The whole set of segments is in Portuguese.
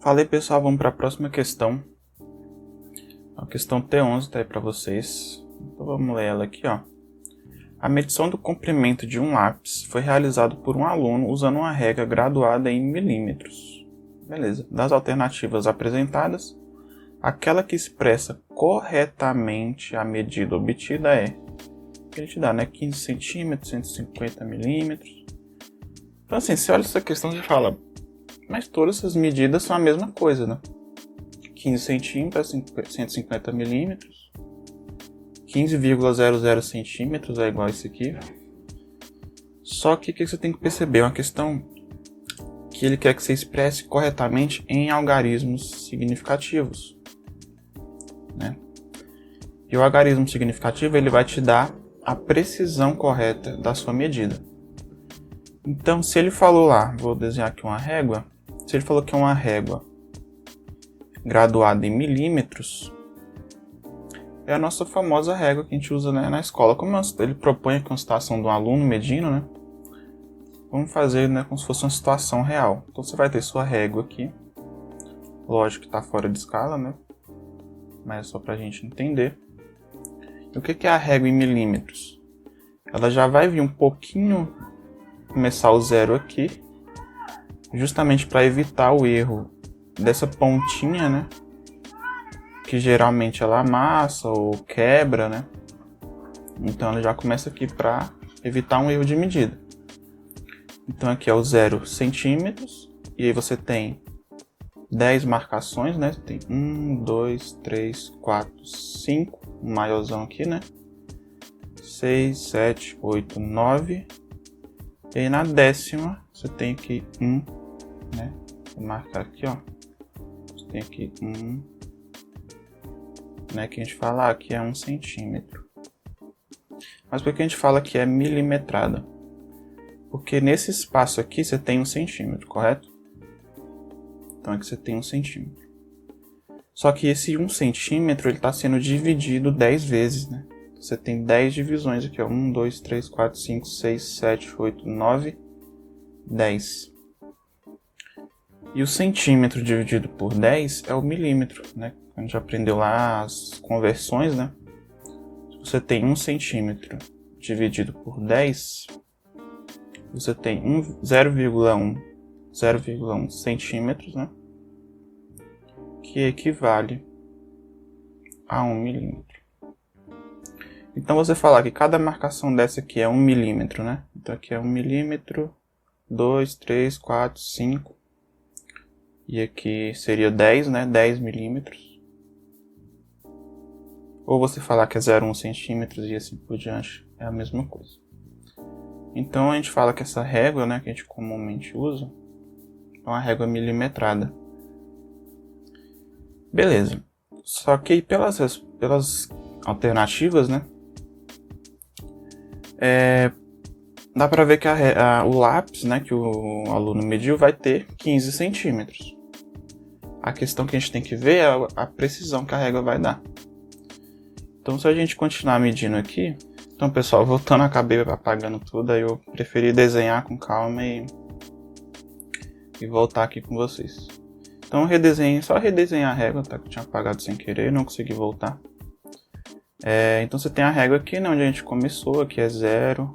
Falei, pessoal, vamos para a próxima questão. A questão T11 está aí para vocês. Então vamos ler ela aqui, ó. A medição do comprimento de um lápis foi realizada por um aluno usando uma régua graduada em milímetros. Beleza. Das alternativas apresentadas, aquela que expressa corretamente a medida obtida é, que a gente dá, né? 15 centímetros, 150 milímetros. Então assim, você olha essa questão e fala, mas todas essas medidas são a mesma coisa, né? 15 centímetros, 150 milímetros. 15,00 centímetros é igual a esse aqui. Só que o que você tem que perceber? É uma questão que ele quer que você expresse corretamente em algarismos significativos, né? E o algarismo significativo ele vai te dar a precisão correta da sua medida. Então, se ele falou lá, vou desenhar aqui uma régua. Se ele falou que é uma régua graduada em milímetros, é a nossa famosa régua que a gente usa, né, na escola. Como ele propõe aqui uma situação de um aluno medindo, né? Vamos fazer, né, como se fosse uma situação real. Então você vai ter sua régua aqui. Lógico que está fora de escala, né? Mas é só para a gente entender. E o que é a régua em milímetros? Ela já vai vir um pouquinho, começar o zero aqui, justamente para evitar o erro dessa pontinha, né? Que geralmente ela amassa ou quebra, né? Então ela já começa aqui para evitar um erro de medida. Então aqui é o 0 centímetros, e aí você tem 10 marcações, né? Tem 1, 2, 3, 4, 5, um maiorzão aqui, né? 6, 7, 8, 9. E aí na décima você tem aqui 1, né? Vou marcar aqui, ó. Você tem aqui 1, né? Que a gente fala que é 1 centímetro. Mas por que a gente fala que é milimetrada? Porque nesse espaço aqui você tem 1 centímetro, correto? Então aqui você tem 1 centímetro. Só que esse 1 centímetro ele está sendo dividido 10 vezes, né? Você tem 10 divisões aqui, ó. 1, 2, 3, 4, 5, 6, 7, 8, 9, 10. E o centímetro dividido por 10 é o milímetro, né? A gente aprendeu lá as conversões, né? Se você tem 1 centímetro dividido por 10, você tem 0,1 centímetros, né? Que equivale a 1 milímetro. Então você falar que cada marcação dessa aqui é 1 milímetro, né? Então aqui é 1 milímetro, 2, 3, 4, 5. E aqui seria 10, né? 10 milímetros. Ou você falar que é 0,1 centímetros e assim por diante, é a mesma coisa. Então a gente fala que essa régua, né, que a gente comumente usa, é uma régua milimetrada. Beleza. Só que pelas alternativas, né, dá para ver que o lápis, né, que o aluno mediu vai ter 15 centímetros. A questão que a gente tem que ver é a precisão que a régua vai dar. Então se a gente continuar medindo aqui, então pessoal, voltando, acabei apagando tudo, aí eu preferi desenhar com calma e voltar aqui com vocês. Então só redesenhar a régua, tá? Que eu tinha apagado sem querer, não consegui voltar. Então você tem a régua aqui, né, onde a gente começou, aqui é 0,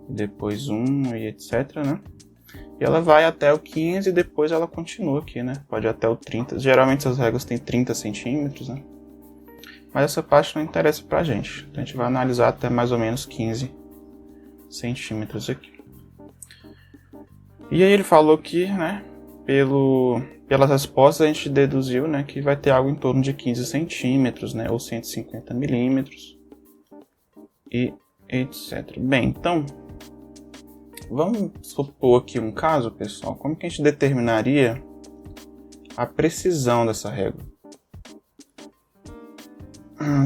depois 1 e etc, né? E ela vai até o 15 e depois ela continua aqui, né? Pode ir até o 30. Geralmente essas réguas têm 30 centímetros, né? Mas essa parte não interessa pra gente. Então a gente vai analisar até mais ou menos 15 centímetros aqui. E aí ele falou que, né, pelas respostas a gente deduziu, né, que vai ter algo em torno de 15 centímetros, né, ou 150 milímetros e etc. Bem, então, vamos supor aqui um caso, pessoal. Como que a gente determinaria a precisão dessa régua?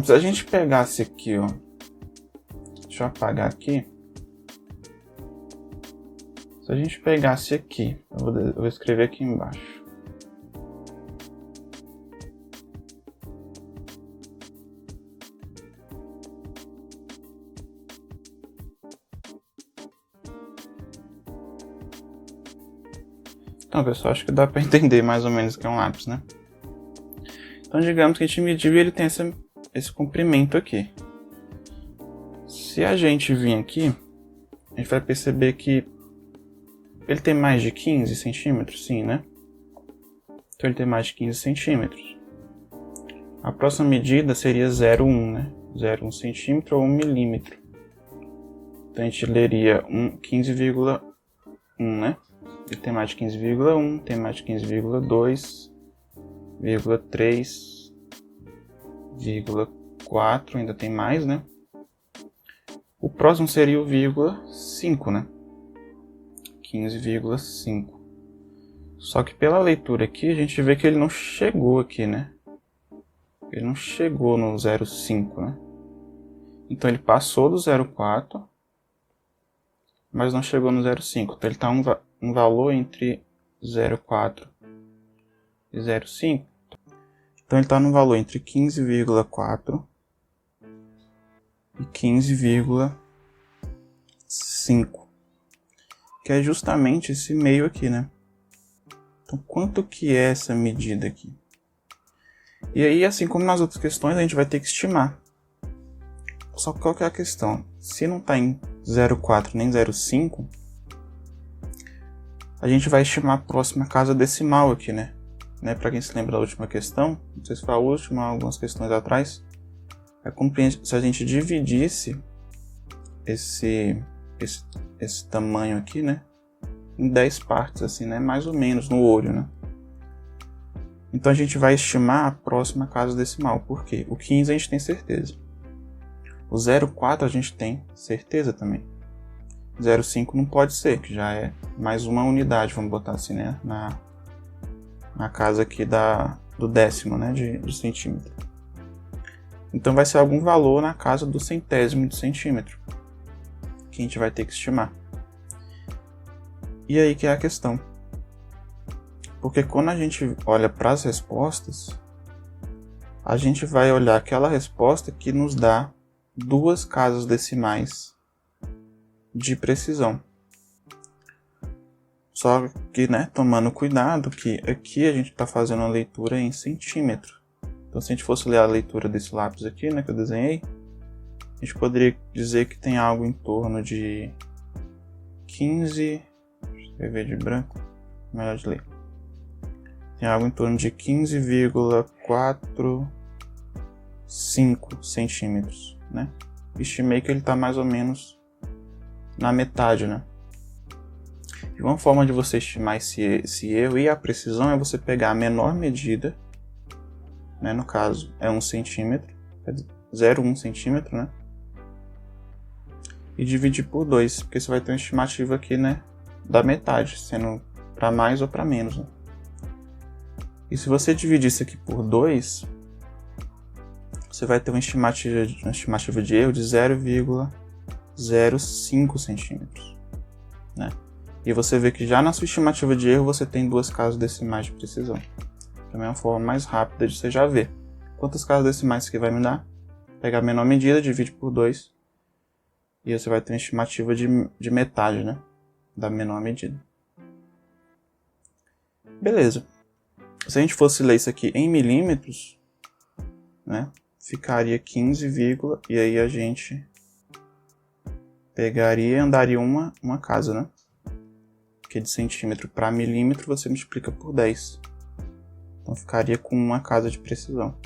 Se a gente pegasse aqui, ó, deixa eu apagar aqui. Se a gente pegasse aqui, eu vou escrever aqui embaixo. Então, pessoal, acho que dá para entender mais ou menos o que é um lápis, né? Então, digamos que a gente mediu e ele tem esse comprimento aqui. Se a gente vir aqui, a gente vai perceber que ele tem mais de 15 centímetros, sim, né? Então ele tem mais de 15 centímetros. A próxima medida seria 0,1, né? 0,1 centímetro ou 1 milímetro. Então a gente leria 15,1, né? Ele tem mais de 15,1, tem mais de 15,2, 3, 4, ainda tem mais, né? O próximo seria o 5, né? 15,5. Só que pela leitura aqui, a gente vê que ele não chegou aqui, né? Ele não chegou no 0,5, né? Então ele passou do 0,4, mas não chegou no 0,5. Então ele está um valor entre 0,4 e 0,5. Então ele está no valor entre 15,4 e 15,5. Que é justamente esse meio aqui, né? Então quanto que é essa medida aqui? E aí, assim como nas outras questões, a gente vai ter que estimar. Só que qual que é a questão? Se não está em 0,4 nem 0,5, a gente vai estimar a próxima casa decimal aqui, né? Para quem se lembra da última questão, não sei se foi a última, algumas questões atrás, é como se a gente dividisse esse tamanho aqui, né? Em 10 partes, assim, né? Mais ou menos, no olho, né? Então a gente vai estimar a próxima casa decimal. Por quê? O 15 a gente tem certeza. O 0,4 a gente tem certeza também. 0,5 não pode ser, que já é mais uma unidade, vamos botar assim, né? Na casa aqui do décimo, né? De centímetro. Então vai ser algum valor na casa do centésimo de centímetro, que a gente vai ter que estimar. E aí que é a questão. Porque quando a gente olha para as respostas, a gente vai olhar aquela resposta que nos dá 2 casas decimais de precisão. Só que, né, tomando cuidado que aqui a gente está fazendo a leitura em centímetro. Então, se a gente fosse ler a leitura desse lápis aqui, né, que eu desenhei, a gente poderia dizer que tem algo em torno de 15... Deixa eu escrever de branco, melhor de ler. Tem algo em torno de 15,45 centímetros, né? Estimei que ele está mais ou menos na metade, né? E uma forma de você estimar esse erro e a precisão é você pegar a menor medida, né? No caso é 1 centímetro, 0,1 centímetro, né? E dividir por 2, porque você vai ter uma estimativa aqui, né? Da metade, sendo para mais ou para menos, né? E se você dividir isso aqui por 2, você vai ter uma estimativa de erro de 0,05 centímetros, né? E você vê que já na sua estimativa de erro você tem 2 casas decimais de precisão. Também é uma forma mais rápida de você já ver. Quantas casas decimais isso aqui vai me dar? Pegar a menor medida, divide por 2, e você vai ter uma estimativa de metade, né? Da menor medida. Beleza. Se a gente fosse ler isso aqui em milímetros, né, ficaria 15, e aí a gente pegaria e andaria uma casa, né? Porque de centímetro para milímetro você multiplica por 10. Então ficaria com uma casa de precisão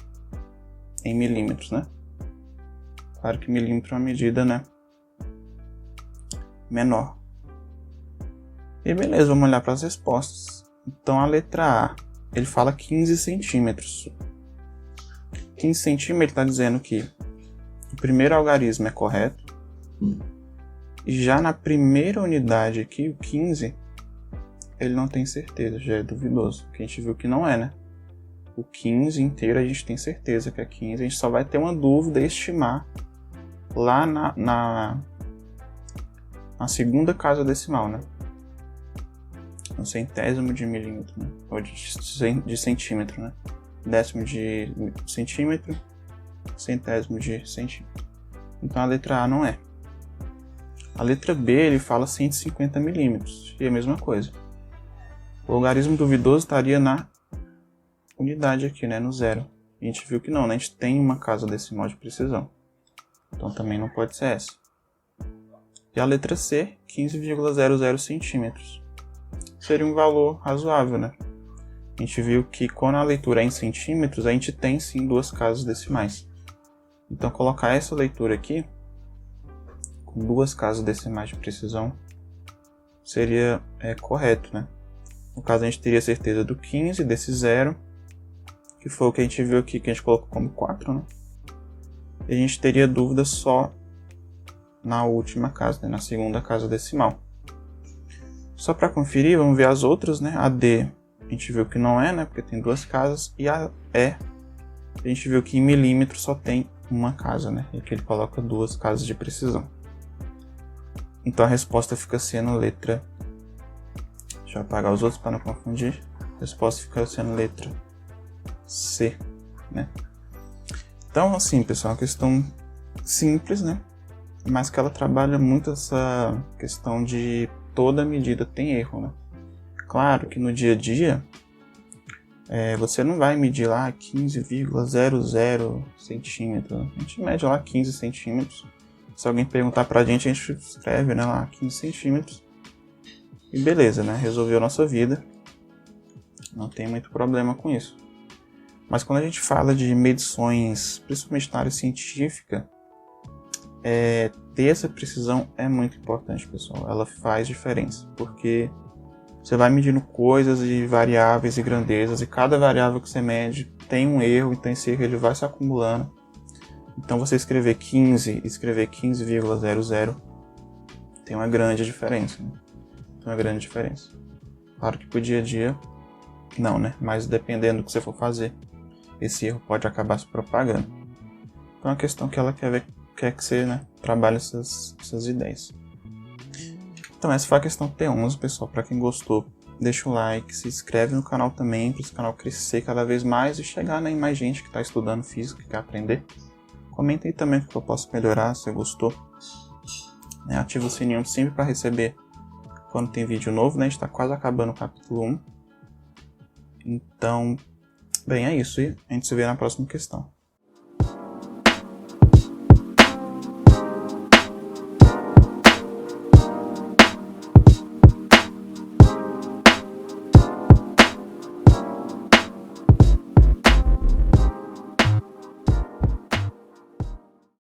em milímetros, né? Claro que milímetro é uma medida, né, menor. E beleza, vamos olhar para as respostas. Então a letra A, ele fala 15 centímetros. 15 centímetros está dizendo que o primeiro algarismo é correto. E já na primeira unidade aqui, o 15, ele não tem certeza, já é duvidoso. Porque a gente viu que não é, né? O 15 inteiro a gente tem certeza que é 15. A gente só vai ter uma dúvida e estimar lá na segunda casa decimal, né? No centésimo de milímetro, né? Ou de centímetro, né? Décimo de centímetro, centésimo de centímetro. Então a letra A não é. A letra B, ele fala 150 milímetros, e é a mesma coisa. O logaritmo duvidoso estaria na unidade aqui, né, no zero. A gente viu que não, né? A gente tem uma casa decimal de precisão. Então também não pode ser essa. E a letra C, 15,00 centímetros. Seria um valor razoável, né? A gente viu que quando a leitura é em centímetros, a gente tem sim duas casas decimais. Então colocar essa leitura aqui, com duas casas decimais de precisão, seria correto, né? No caso a gente teria certeza do 15, desse zero, que foi o que a gente viu aqui, que a gente colocou como 4, né? E a gente teria dúvida só na última casa, né? Na segunda casa decimal. Só para conferir, vamos ver as outras, né? A D a gente viu que não é, né? Porque tem duas casas. E a E a gente viu que em milímetros só tem uma casa, né? E aqui ele coloca duas casas de precisão. Então a resposta fica sendo letra... Deixa eu apagar os outros para não confundir. A resposta fica sendo letra C, né? Então, assim, pessoal, é uma questão simples, né? Mas que ela trabalha muito essa questão de toda medida tem erro, né? Claro que no dia a dia, você não vai medir lá 15,00 centímetros. A gente mede lá 15 centímetros. Se alguém perguntar pra gente, a gente escreve, né, lá 15 centímetros. E beleza, né? Resolveu a nossa vida. Não tem muito problema com isso. Mas quando a gente fala de medições, principalmente na área científica, ter essa precisão é muito importante, pessoal. Ela faz diferença, porque você vai medindo coisas e variáveis e grandezas, e cada variável que você mede tem um erro, então esse erro ele vai se acumulando. Então você escrever 15 e escrever 15,00 tem uma grande diferença, né? Tem uma grande diferença. Claro que pro dia a dia, não, né? Mas dependendo do que você for fazer, esse erro pode acabar se propagando. Então é uma questão que ela quer que você, né, trabalhe essas ideias. Então essa foi a questão P11, pessoal. Para quem gostou, deixa o like, se inscreve no canal também, para esse canal crescer cada vez mais e chegar, né, em mais gente que está estudando física e quer aprender. Comenta aí também o que eu posso melhorar, se você gostou. Ativa o sininho sempre para receber quando tem vídeo novo, né? A gente está quase acabando o capítulo 1. Então, bem, é isso. E a gente se vê na próxima questão.